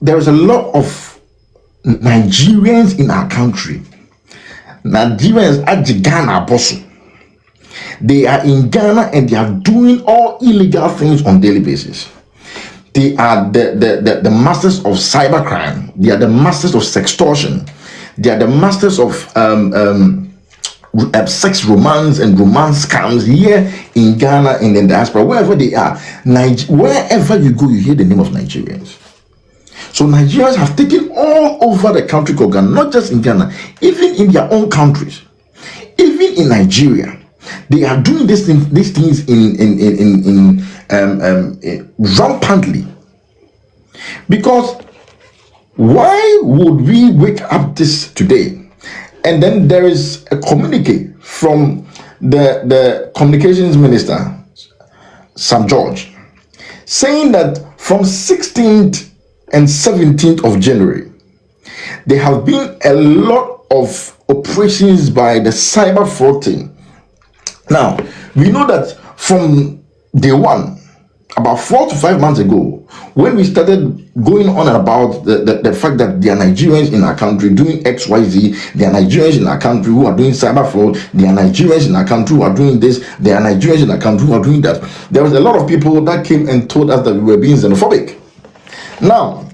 there is a lot of Nigerians in our country. Nigerians are the Ghana boss. They are in Ghana and they are doing all illegal things on daily basis. They are the masters of cybercrime. They are the masters of sextortion. They are the masters of sex romance and romance scams here in Ghana and in the diaspora, wherever they are. Wherever you go, you hear the name of Nigerians. So Nigerians have taken all over the country called Ghana, not just in Ghana, even in their own countries, even in Nigeria. They are doing these things in rampantly. Because why would we wake up this today and then there is a communique from the communications minister, Sam George, saying that from 16th and 17th of January, there have been a lot of operations by the cyber fraud team. Now, we know that from day one, about 4 to 5 months ago, when we started going on about the fact that there are Nigerians in our country doing XYZ, there are Nigerians in our country who are doing cyber fraud, there are Nigerians in our country who are doing this, there are Nigerians in our country who are doing that. There was a lot of people that came and told us that we were being xenophobic. Now,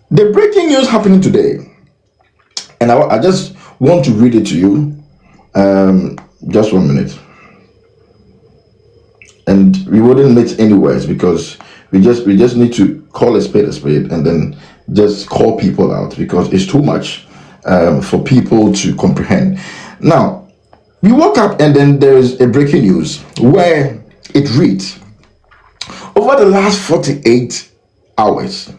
the breaking news happening today, and I just want to read it to you. Just 1 minute. And we wouldn't mix any words because we just need to call a spade and then just call people out because it's too much for people to comprehend. Now, we woke up and then there is a breaking news where it reads, over the last 48 hours,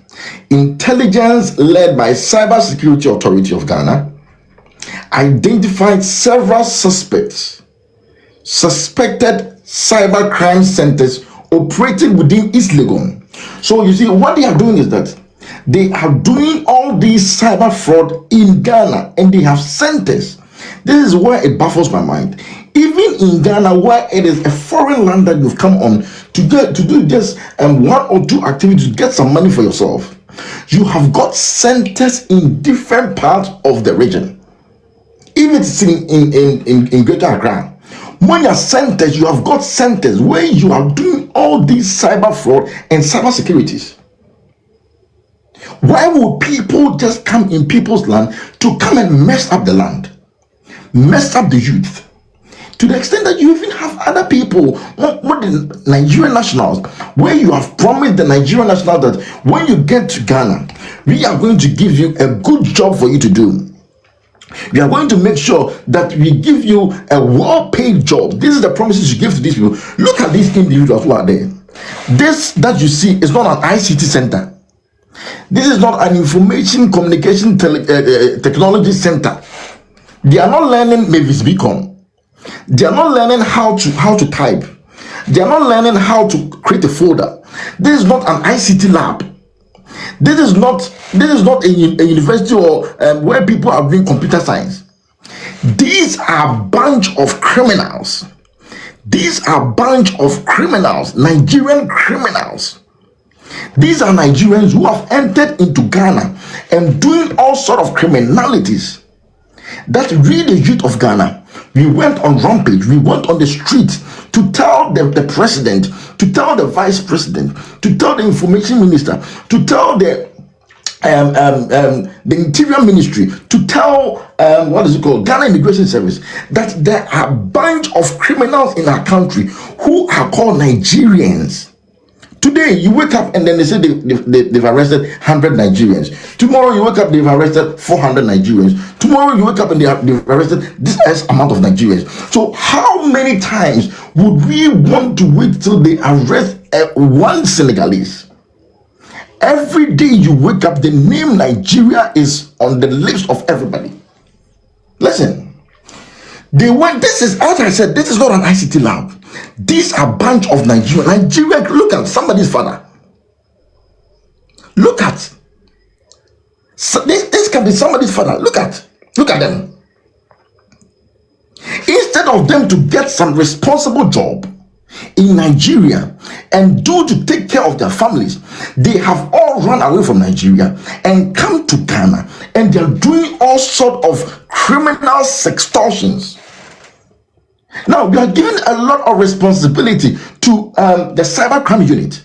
intelligence led by Cybersecurity Authority of Ghana identified several suspected cyber crime centers operating within East Legon. So you see, what they are doing is that they are doing all these cyber fraud in Ghana and they have centers. This is where it baffles my mind. Even in Ghana, where it is a foreign land that you've come on to do just 1 or 2 activities to get some money for yourself, you have got centers in different parts of the region. Even it's in Greater Accra. When you are centers, you have got centers where you are doing all these cyber fraud and cyber securities. Why would people just come in people's land to come and mess up the land, mess up the youth, to the extent that you even have other people, what the Nigerian nationals, where you have promised the Nigerian nationals that when you get to Ghana, we are going to give you a good job for you to do. We are going to make sure that we give you a well-paid job. This is the promises you give to these people. Look at these individuals who are there. This that you see is not an ICT center. This is not an information communication technology center. They are not learning Mavis Beacon. They are not learning how to type. They are not learning how to create a folder. This is not an ICT lab. This is not a university or where people are doing computer science. These are a bunch of criminals. These are a bunch of criminals, Nigerian criminals. These are Nigerians who have entered into Ghana and doing all sort of criminalities that really the youth of Ghana. We went on rampage. We went on the streets to tell the president, to tell the vice president, to tell the information minister, to tell the interior ministry, to tell Ghana Immigration Service, that there are a bunch of criminals in our country who are called Nigerians. Today you wake up and then they say they've arrested 100 Nigerians. Tomorrow you wake up, they've arrested 400 Nigerians. Tomorrow you wake up and they've arrested this X amount of Nigerians. So how many times would we want to wait till they arrest one Senegalese? Every day you wake up, the name Nigeria is on the lips of everybody. Listen, this is, as I said, this is not an ICT lab. These are a bunch of Nigeria. Look at somebody's father. Look at. So this can be somebody's father. Look at them. Instead of them to get some responsible job, in Nigeria, and due to take care of their families, they have all run away from Nigeria and come to Ghana, and they're doing all sort of criminal sextortions. Now, we are given a lot of responsibility to the cybercrime unit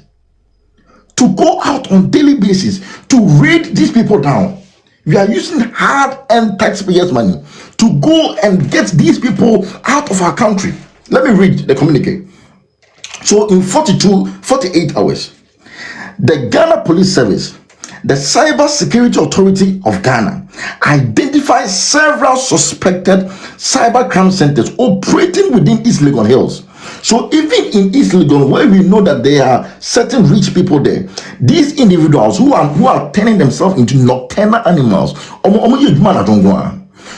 to go out on daily basis to raid these people down. We are using hard-earned taxpayers' money to go and get these people out of our country. Let me read the communique. So in 48 hours, the Ghana Police Service, the Cyber Security Authority of Ghana, identified several suspected cybercrime centers operating within East Legon Hills. So even in East Legon, where we know that there are certain rich people there, these individuals who are turning themselves into nocturnal animals,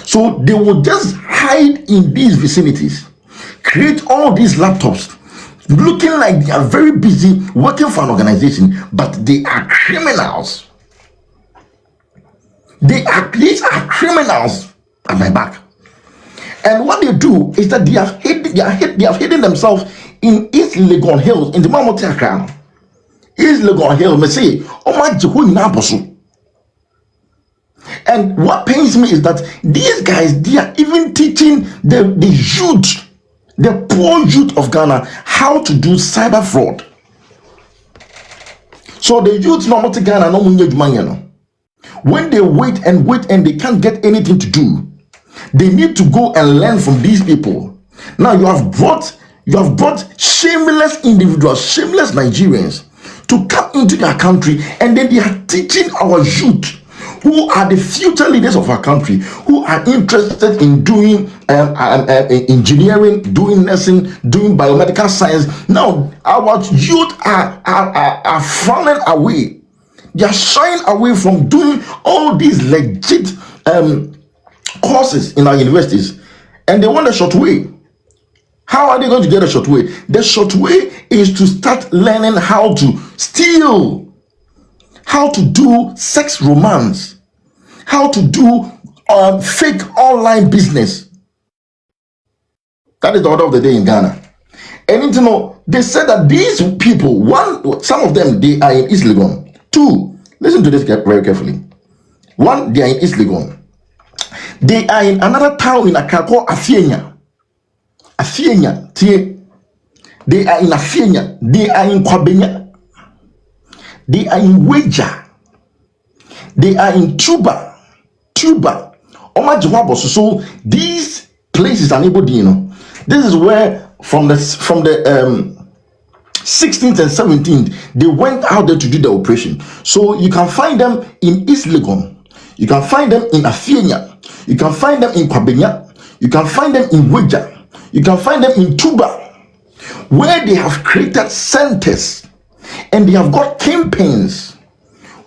so they will just hide in these vicinities, create all these laptops, looking like they are very busy working for an organization, but they are criminals. These are criminals at my back. And what they do is that they have hidden themselves in East Legon Hills, in the Mamoti Accra. East Legon Hills, me say, oh my God, and what pains me is that these guys, they are even teaching the youth, the poor youth of Ghana, how to do cyber fraud. So the youth no more Ghana no money. When they wait and they can't get anything to do, they need to go and learn from these people. Now you have brought shameless individuals, shameless Nigerians to come into their country, and then they are teaching our youth, who are the future leaders of our country, who are interested in doing engineering, doing nursing, doing biomedical science. Now our youth are falling away. They are shying away from doing all these legit courses in our universities, and they want a short way. How are they going to get a short way? The short way is to start learning how to steal, how to do sex romance, how to do fake online business. That is the order of the day in Ghana. And you know, they said that these people, some of them, they are in East Legon. Two, listen to this very carefully. One, they are in East Legon. They are in another town in Accra called Afienya. Afienya, tie. They are in Afienya. They are in Kwabenya. They are in Weja. They are in Tuba. So these places are able to, you know. This is where from the 16th and 17th, they went out there to do the operation. So you can find them in East Legon, you can find them in Afienya, you can find them in Kwabenya, you can find them in Weja, you can find them in Tuba, where they have created centers and they have got campaigns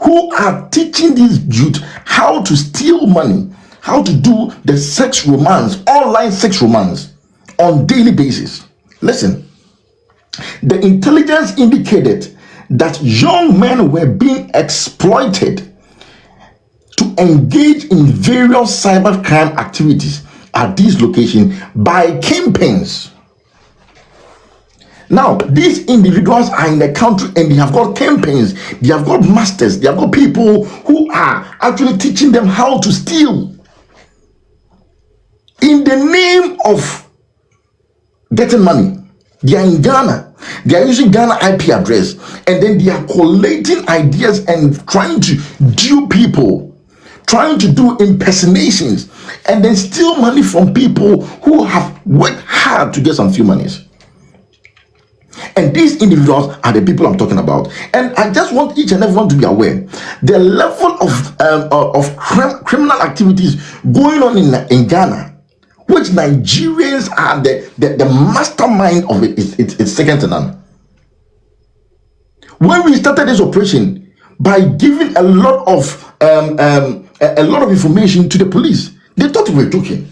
who are teaching these youth how to steal money, how to do the sex romance, online sex romance on daily basis. Listen. The intelligence indicated that young men were being exploited to engage in various cybercrime activities at this location by kingpins. Now, these individuals are in the country and they have got campaigns, they have got masters, they have got people who are actually teaching them how to steal in the name of getting money. They are in Ghana. They are using Ghana IP address, and then they are collating ideas and trying to dupe people, trying to do impersonations, and then steal money from people who have worked hard to get some few monies. And these individuals are the people I'm talking about. And I just want each and everyone to be aware the level of criminal activities going on in Ghana, which Nigerians are the mastermind of it. It's second to none. When we started this operation by giving a lot of information to the police, they thought we were joking.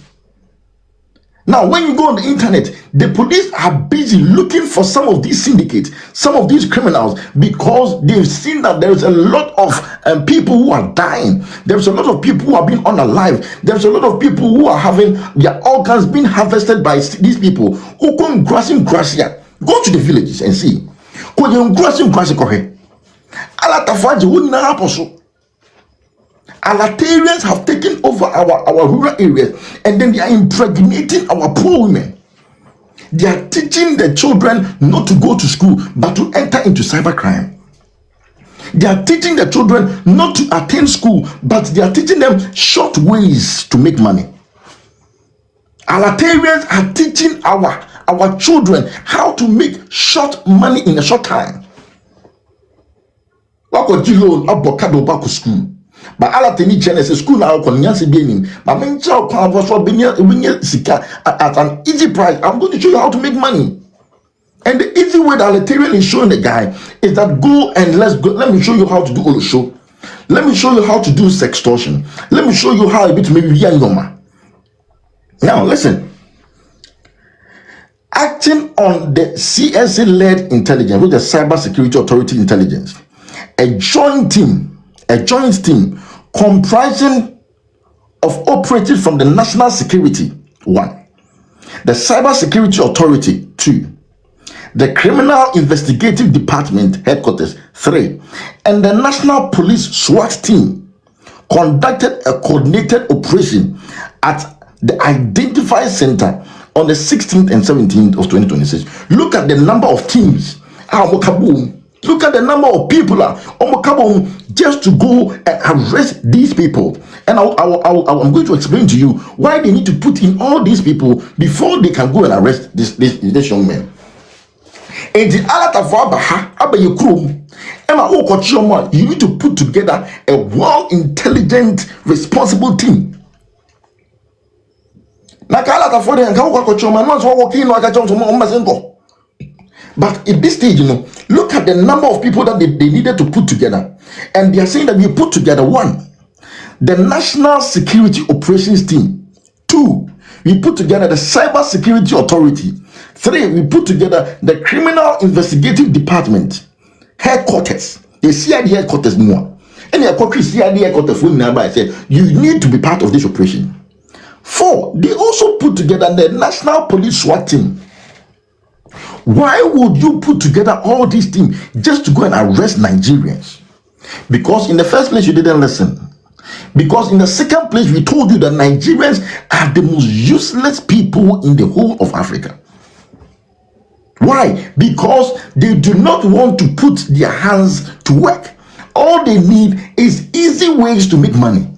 Now, when you go on the internet, the police are busy looking for some of these syndicates, some of these criminals, because they've seen that there's a lot of people who are dying. There's a lot of people who are being unalive. There's a lot of people who are having their organs being harvested by these people. Go to the villages and see. Alatarians have taken over our rural areas, and then they are impregnating our poor women. They are teaching the children not to go to school but to enter into cybercrime. They are teaching the children not to attend school, but they are teaching them short ways to make money. Alatarians are teaching our children how to make short money in a short time. Wako jilo abokado bako school. But Alatani Genesis school now konyansi benin. But mencha kwa binya sika at an easy price. I'm going to show you how to make money. And the easy way that Alatarian is showing the guy is that go and let me show you how to do all the show. Let me show you how to do sextortion. Let me show you how a bit maybe yangoma. Now listen. Acting on the CSA-led intelligence, which is Cyber Security Authority Intelligence, a joint team comprising of operatives from the National Security 1, the Cyber Security Authority 2, the Criminal Investigative Department headquarters 3, and the National Police SWAT team conducted a coordinated operation at the Identify Center on the 16th and 17th of 2026. Look at the number of teams. Look at the number of people just to go and arrest these people. And I'm going to explain to you why they need to put in all these people before they can go and arrest this young man. And you need to put together a well-intelligent, responsible team. But at this stage, look at the number of people that they needed to put together. And they are saying that we put together 1, the National Security Operations Team. 2, we put together the Cyber Security Authority. 3, we put together the Criminal Investigative Department headquarters. The CID headquarters more. And the CID headquarters you need to be part of this operation. 4, they also put together the National Police SWAT team. Why would you put together all these teams just to go and arrest Nigerians? Because in the first place, you didn't listen. Because in the second place, we told you that Nigerians are the most useless people in the whole of Africa. Why? Because they do not want to put their hands to work. All they need is easy ways to make money.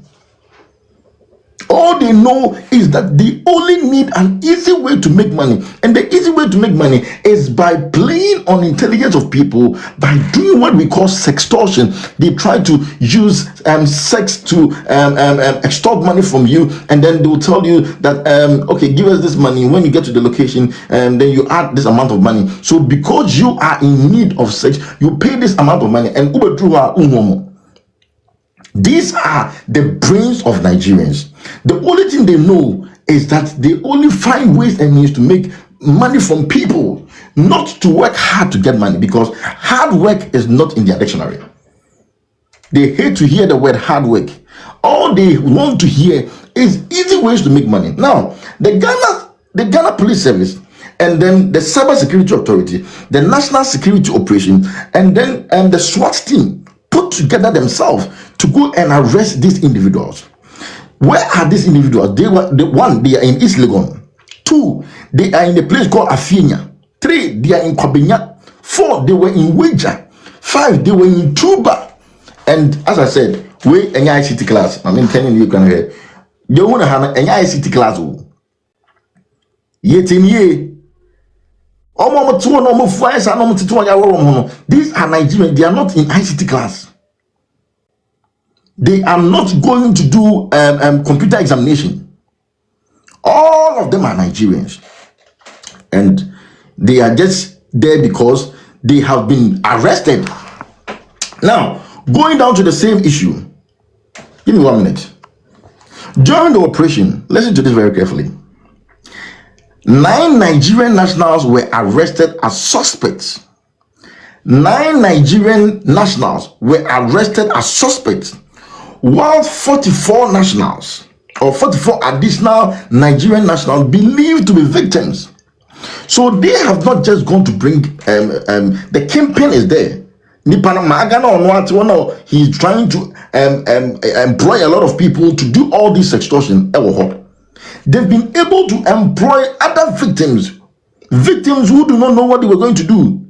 All they know is that they only need an easy way to make money. And the easy way to make money is by playing on intelligence of people, by doing what we call sextortion. They try to use sex to extort money from you, and then they will tell you that, okay, give us this money. When you get to the location, then you add this amount of money. So because you are in need of sex, you pay this amount of money. And these are the brains of Nigerians. The only thing they know is that they only find ways and means to make money from people, not to work hard to get money, because hard work is not in their dictionary. They hate to hear the word hard work. All they want to hear is easy ways to make money. Now, the Ghana Police Service, and then the Cyber Security Authority, the National Security Operation, and then the SWAT team put together themselves to go and arrest these individuals. Where are these individuals? They are in East Legon. 2, they are in a place called Afinia. 3, they are in Kwabenya. 4, they were in Weja. 5, they were in Tuba. And as I said, we any ICT class. I'm telling you, can hear. You want to have any ICT class? Yet in ye. These are Nigerians. They are not in ICT class. They are not going to do computer examination. All of them are Nigerians, and they are just there because they have been arrested. Now, going down to the same issue, give me 1 minute. During the operation, listen to this very carefully. 9 Nigerian nationals were arrested as suspects. 9 Nigerian nationals were arrested as suspects, while 44 nationals or 44 additional Nigerian nationals believed to be victims So they have not just gone to bring the campaign is there. He's trying to employ a lot of people to do all this extortion. They've been able to employ other victims who do not know what they were going to do.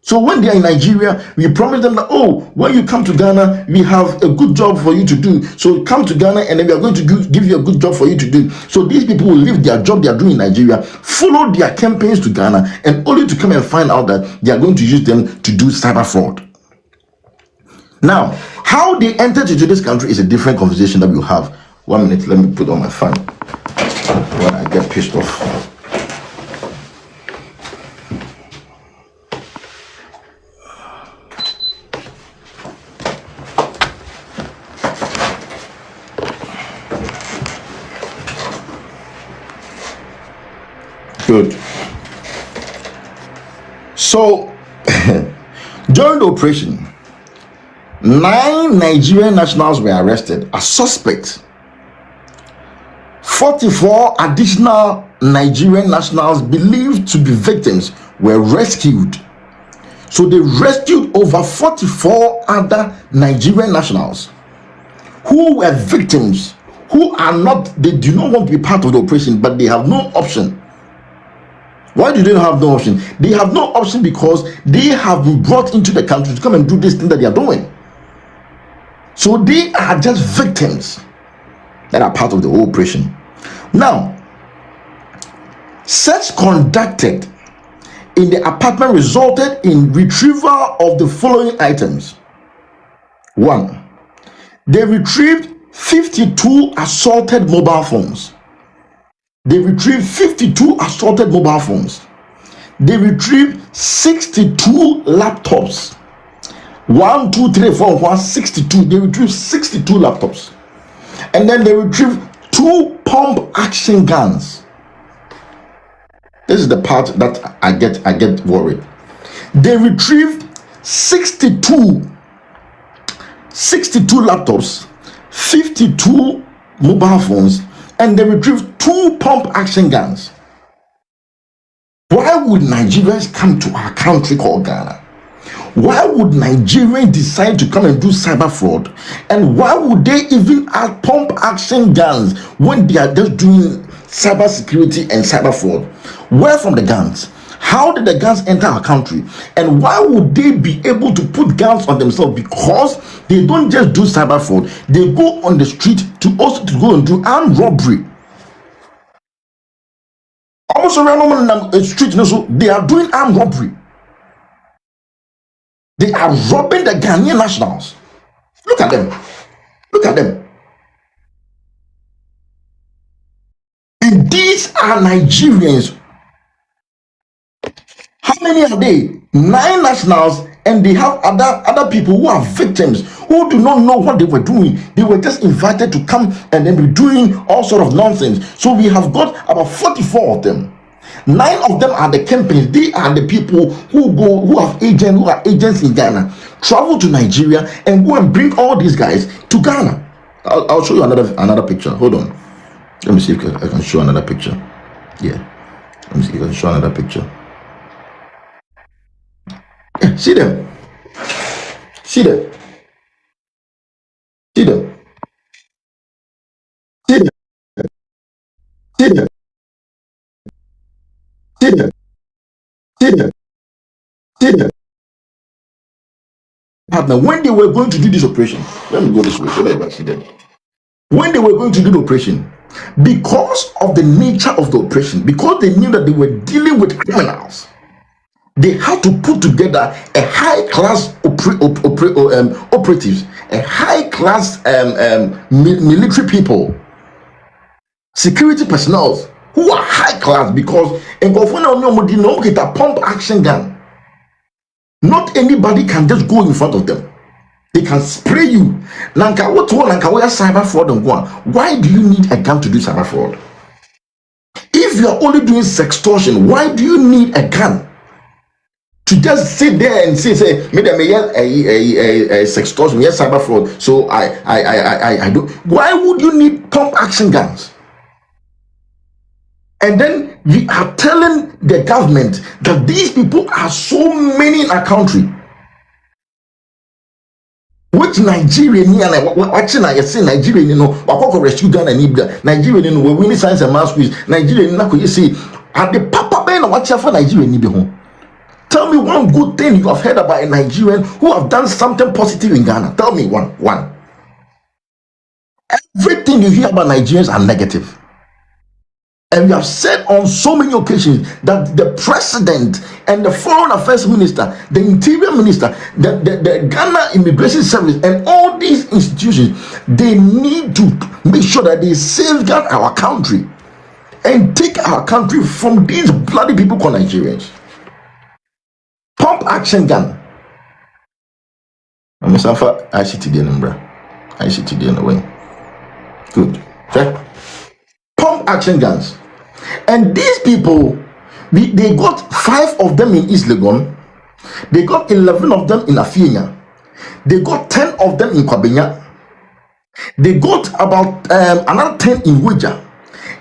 So when they are in Nigeria, we promise them that, oh, when you come to Ghana, we have a good job for you to do. So come to Ghana and then we are going to give you a good job for you to do. So these people will leave their job they are doing in Nigeria, follow their campaigns to Ghana, and only to come and find out that they are going to use them to do cyber fraud. Now, how they entered into this country is a different conversation that we'll have. 1 minute, let me put on my fan when I get pissed off. Good. So, during the operation, 9 Nigerian nationals were arrested as suspects. 44 additional Nigerian nationals believed to be victims were rescued. So they rescued over 44 other Nigerian nationals who were victims, who are not, they do not want to be part of the operation, but they have no option. Why do they have no option? They have no option because they have been brought into the country to come and do this thing that they are doing. So they are just victims that are part of the whole operation. Now, search conducted in the apartment resulted in retrieval of the following items. 1. They retrieved 52 assaulted mobile phones. They retrieved 52 assaulted mobile phones. They retrieved 62 laptops. 1, 2, 3, 4, 1, 62. They retrieved 62 laptops. And then they retrieved 2 pump action guns. This is the part that I get worried. They retrieved 62 laptops, 52 mobile phones, and they retrieved 2 pump action guns. Why would Nigerians come to our country called Ghana? Why would Nigerians decide to come and do cyber fraud? And why would they even add pump action guns when they are just doing cyber security and cyber fraud? Where from the guns? How did the guns enter our country? And why would they be able to put guns on themselves? Because they don't just do cyber fraud, they go on the street to also to go and do armed robbery. Also around the street, so they are doing armed robbery. They are robbing the Ghanaian nationals. Look at them. Look at them. And these are Nigerians. How many are they? 9 nationals, and they have other people who are victims who do not know what they were doing. They were just invited to come and then be doing all sort of nonsense. So we have got about 44 of them. 9 of them are the companies. They are the people who are agents in Ghana, travel to Nigeria and go and bring all these guys to Ghana. I'll show you another picture. Hold on. Let me see if I can show another picture. Yeah. Let me see if I can show another picture. Yeah, see them. See them. See them. See them. See them. See them. See them. See them. Partner, when they were going to do this operation, let me go this way so that you can see them. When they were going to do the operation, because of the nature of the operation, because they knew that they were dealing with criminals, they had to put together a high-class operatives, a high-class military people, security personnel who are high-class, because in get a pump action gun. Not anybody can just go in front of them. They can spray you. Cyber fraud and go. Why do you need a gun to do cyber fraud? If you are only doing sextortion, why do you need a gun? To just sit there and say, maybe I may a sextortion, yes, cyber fraud. So I don't. Why would you need pump action guns? And then we are telling the government that these people are so many in our country. Which Nigerian watching I say Nigerian, you know, wakoko rescue Ghana Nibda, Nigerian, you know, we win science and math quiz, Nigerian, you see, at the Papa Ben watch for Nigerian Nibi home. Tell me one good thing you have heard about a Nigerian who have done something positive in Ghana. Tell me one. Everything you hear about Nigerians are negative. And we have said on so many occasions that the president and the foreign affairs minister, the interior minister, the Ghana Immigration Service, and all these institutions, they need to make sure that they safeguard our country and take our country from these bloody people called Nigerians. Pump action gun. I'm Safa ICT number. ICT in the way. Good. Okay. Pump action guns. And these people, they got 5 of them in East Legon. They got 11 of them in Afienya. They got 10 of them in Kwabenya. They got about another 10 in Wija.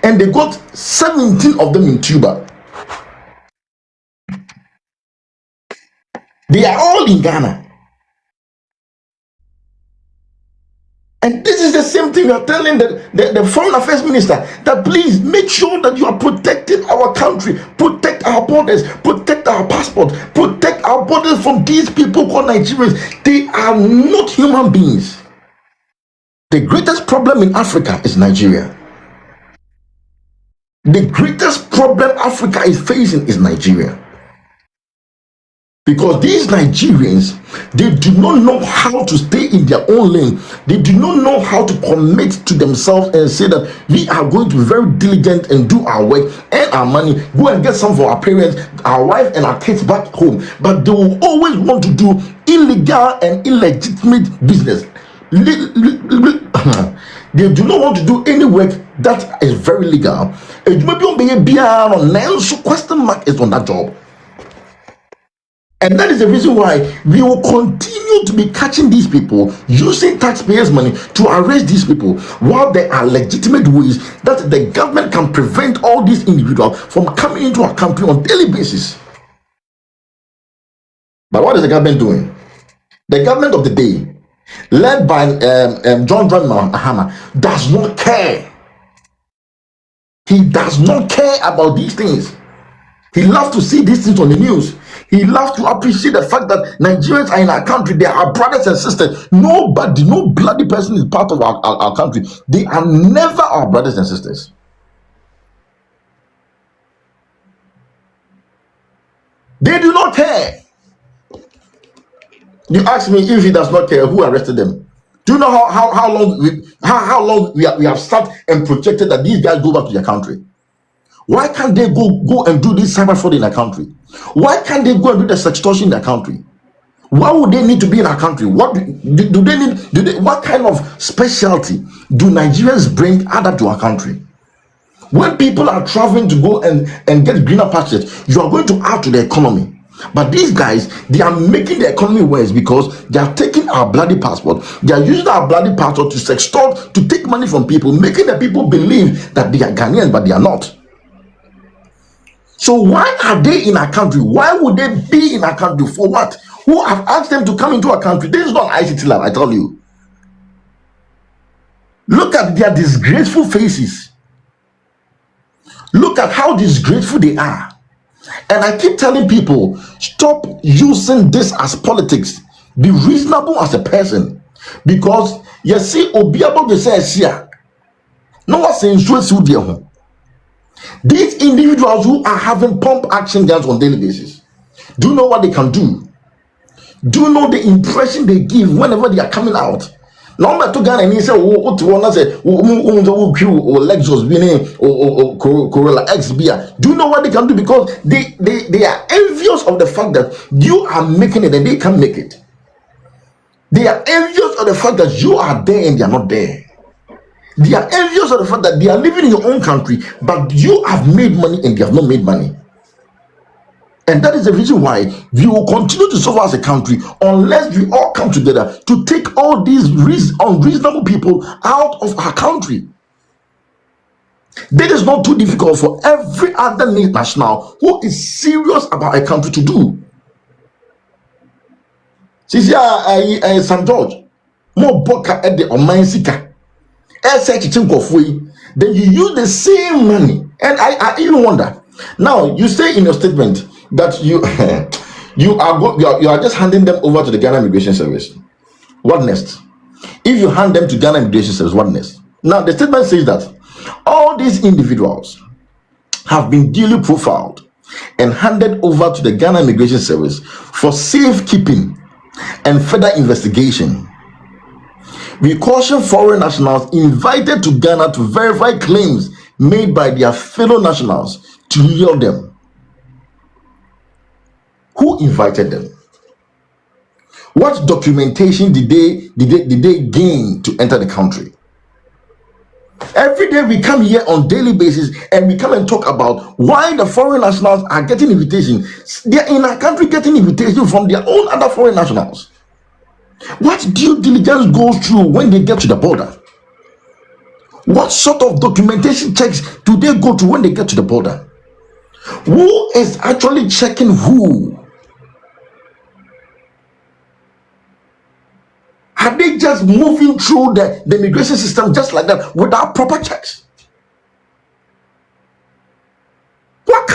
And they got 17 of them in Tuba. They are all in Ghana. And this is the same thing we are telling the foreign affairs minister, that please make sure that you are protecting our country, protect our borders, protect our passport, protect our borders from these people called Nigerians. They are not human beings. The greatest problem in Africa is Nigeria. The greatest problem Africa is facing is Nigeria. Because these Nigerians, they do not know how to stay in their own lane. They do not know how to commit to themselves and say that we are going to be very diligent and do our work, earn our money, go and get some for our parents, our wife and our kids back home. But they will always want to do illegal and illegitimate business. They do not want to do any work that is very legal. Question mark is on that job. And that is the reason why we will continue to be catching these people, using taxpayers' money to arrest these people, while there are legitimate ways that the government can prevent all these individuals from coming into our country on a daily basis. But what is the government doing? The government of the day, led by John Mahama, does not care. He does not care about these things. He loves to see these things on the news. He loves to appreciate the fact that Nigerians are in our country. They are brothers and sisters. Nobody, no bloody person is part of our country. They are never our brothers and sisters. They do not care. You ask me, if he does not care, who arrested them? Do you know how long we have sat and projected that these guys go back to their country? Why can't they go and do this cyber fraud in their country? Why can't they go and do the sextortion in their country? Why would they need to be in our country? What do they need? What kind of specialty do Nigerians bring other to our country? When people are traveling to go and get greener pastures, you are going to add to the economy. But these guys, they are making the economy worse because they are taking our bloody passport. They are using our bloody passport to sextort, to take money from people, making the people believe that they are Ghanaians, but they are not. So why are they in our country? Why would they be in our country? For what? Who have asked them to come into our country? This is not ICT lab, I tell you. Look at their disgraceful faces. Look at how disgraceful they are. And I keep telling people, stop using this as politics. Be reasonable as a person. Because you see, Obiabo they say here. No one saying you. These individuals who are having pump action guns on a daily basis, do you know what they can do? Do you know the impression they give whenever they are coming out? Number two Ghana and he said, what to want to say, Lexus or Corolla X beer. Do you know what they can do? Because they are envious of the fact that you are making it and they can't make it. They are envious of the fact that you are there and they are not there. They are envious of the fact that they are living in your own country, but you have made money and they have not made money. And that is the reason why we will continue to suffer as a country unless we all come together to take all these unreasonable people out of our country. This is not too difficult for every other national who is serious about a country to do. Sisi St. George, more boka at the Omansika, then you use the same money. And I even wonder. Now you say in your statement that you you are just handing them over to the Ghana Immigration Service. What next? If you hand them to Ghana Immigration Service, what next? Now the statement says that all these individuals have been duly profiled and handed over to the Ghana Immigration Service for safekeeping and further investigation. We caution foreign nationals invited to Ghana to verify claims made by their fellow nationals to lure them. Who invited them? What documentation did they gain to enter the country? Every day we come here on daily basis and we come and talk about why the foreign nationals are getting invitation. They're in our country getting invitation from their own other foreign nationals. What due diligence goes through when they get to the border? What sort of documentation checks do they go through when they get to the border? Who is actually checking who? Are they just moving through the immigration system just like that without proper checks? What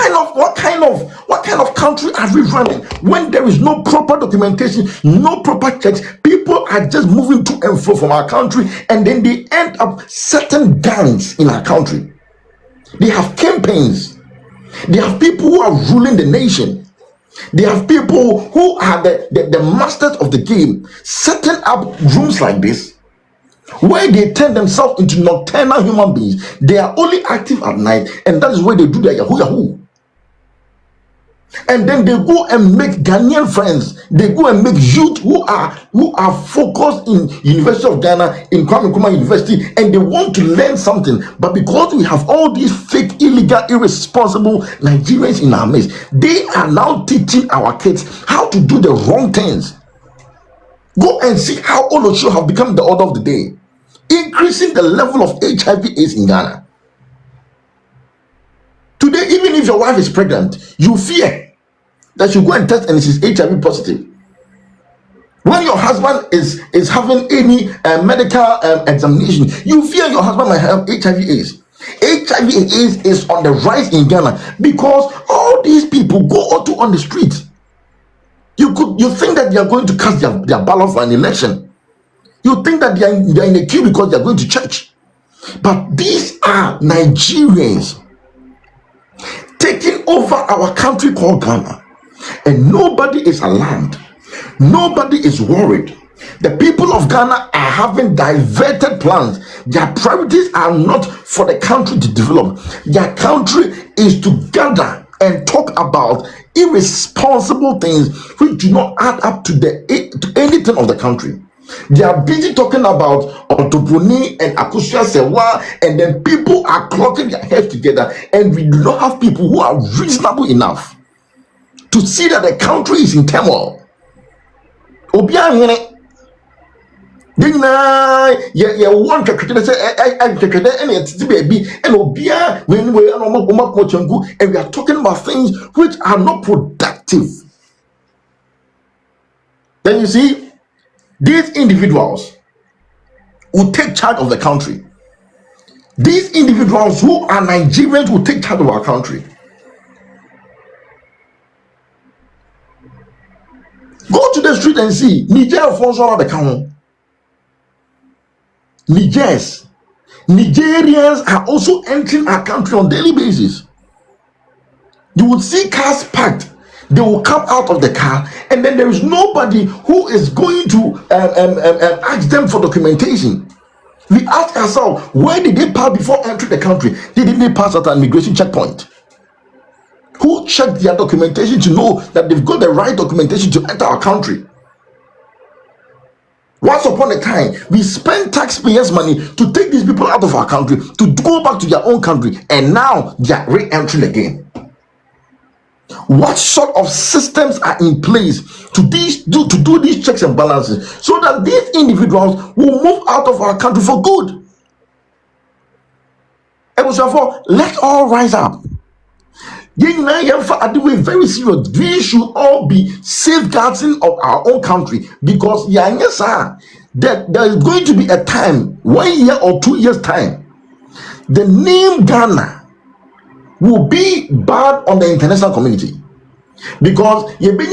kind of country are we running when there is no proper documentation, no proper checks? People are just moving to and fro from our country, and then they end up setting gangs in our country. They have campaigns. They have people who are ruling the nation. They have people who are the masters of the game, setting up rooms like this where they turn themselves into nocturnal human beings. They are only active at night, and that is where they do their yahoo. And then they go and make Ghanaian friends. They go and make youth who are focused in University of Ghana, in Kwame Nkrumah University, and they want to learn something. But because we have all these fake, illegal, irresponsible Nigerians in our midst, they are now teaching our kids how to do the wrong things. Go and see how all of you have become the order of the day, increasing the level of HIV/AIDS in Ghana. Today, even if your wife is pregnant, you fear that you go and test and she's HIV positive. When your husband is having any medical examination, you fear your husband might have HIV/AIDS. HIV/AIDS is on the rise in Ghana because all these people go out on the street. You think that they are going to cast their ballot for an election. You think that they are in a queue because they are going to church. But these are Nigerians taking over our country called Ghana, and nobody is alarmed. Nobody is worried. The people of Ghana are having diverted plans. Their priorities are not for the country to develop. Their country is to gather and talk about irresponsible things which do not add up to anything of the country. They are busy talking about Otoboni and Accusations, and then people are clocking their heads together, and we do not have people who are reasonable enough to see that the country is in turmoil. Obiang then you want to say and it's baby and Obia when we are and we are talking about things which are not productive. Then you see, these individuals will take charge of the country. These individuals who are Nigerians will take charge of our country. Go to the street and see Niger falls out of the count. Nigerians are also entering our country on daily basis. You would see cars parked. They will come out of the car, and then there is nobody who is going to ask them for documentation. We ask ourselves, where did they pass before entering the country? Didn't they pass at an immigration checkpoint? Who checked their documentation to know that they've got the right documentation to enter our country? Once upon a time, we spent taxpayers' money to take these people out of our country to go back to their own country, and now they are re-entering again. What sort of systems are in place to do these checks and balances so that these individuals will move out of our country for good? And Let's all rise up. Very serious. We should all be safeguarding of our own country, because that there is going to be a time, 1 year or 2 years time, the name Ghana will be bad on the international community, because you've been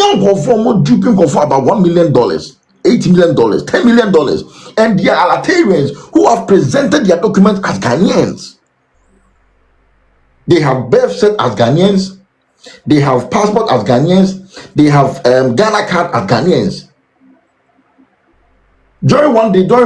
duping for about $1 million, $8 million, $10 million, and there are Nigerians who have presented their documents as Ghanaians. They have birth cert as Ghanaians, they have passport as Ghanaians, they have Ghana card as Ghanaians. During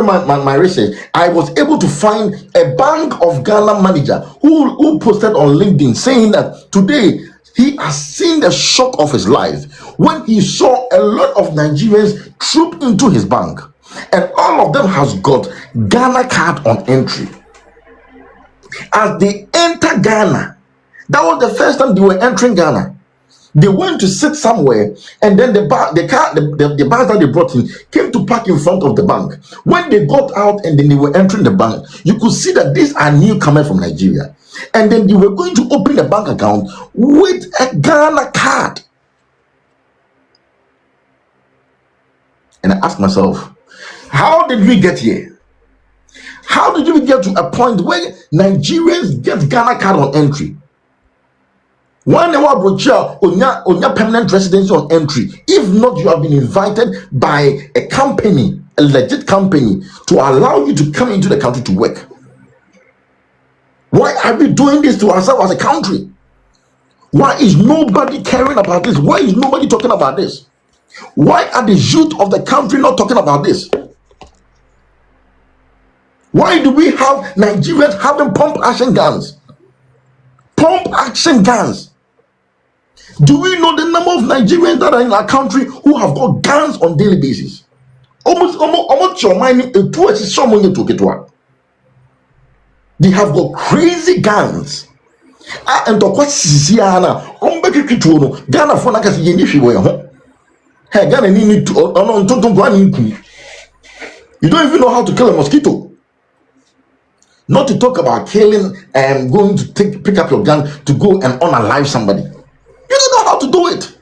my research, I was able to find a Bank of Ghana manager who posted on LinkedIn saying that today he has seen the shock of his life when he saw a lot of Nigerians troop into his bank, and all of them has got Ghana card on entry. As they enter Ghana, that was the first time they were entering Ghana. They went to sit somewhere, and then the bus that they brought in came to park in front of the bank. When they got out and then they were entering the bank, you could see that these are newcomers from Nigeria. And then they were going to open the bank account with a Ghana card. And I asked myself, how did we get here? How did we get to a point where Nigerians get Ghana card on entry? One hour brochure onya permanent residency on entry. If not, you have been invited by a company, a legit company, to allow you to come into the country to work. Why are we doing this to ourselves as a country? Why is nobody caring about this? Why is nobody talking about this? Why are the youth of the country not talking about this? Why do we have Nigerians having pump action guns? Pump action guns. Do we know the number of Nigerians that are in our country who have got guns on daily basis? Almost your mind. They have got crazy guns. And what Ghana for hey, Ghana need to you don't even know how to kill a mosquito. Not to talk about killing and going to pick up your gun to go and unalive somebody. You don't know how to do it.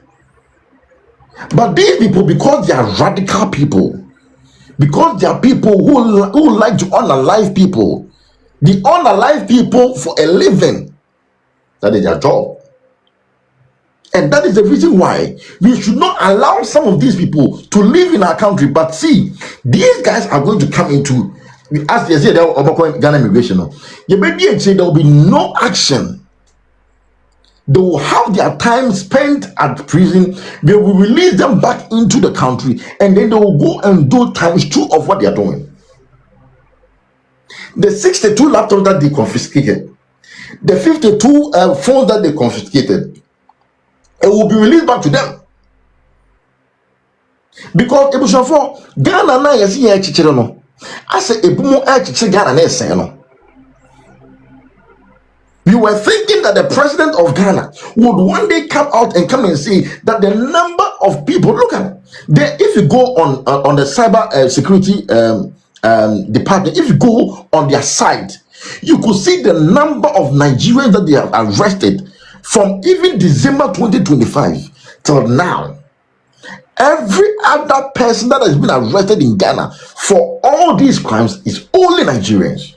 But these people, because they are radical people, because they are people who like to unalive people, they unalive people for a living. That is their job. And that is the reason why we should not allow some of these people to live in our country. But see, these guys are going to come into, as they say, Ghana immigration. You may say there will be no action. They will have their time spent at prison. They will release them back into the country, and then they will go and do ×2 of what they are doing. The 62 laptops that they confiscated, the 52 phones that they confiscated, it will be released back to them. Because Ghana na yesi ya chichire no. Ase ebumo chichire Ghana na esen no. We were thinking that the president of Ghana would one day come out and come and say that the number of people, look at there, if you go on the cyber security department, if you go on their site, you could see the number of Nigerians that they have arrested from even December 2025 till now. Every other person that has been arrested in Ghana for all these crimes is only Nigerians.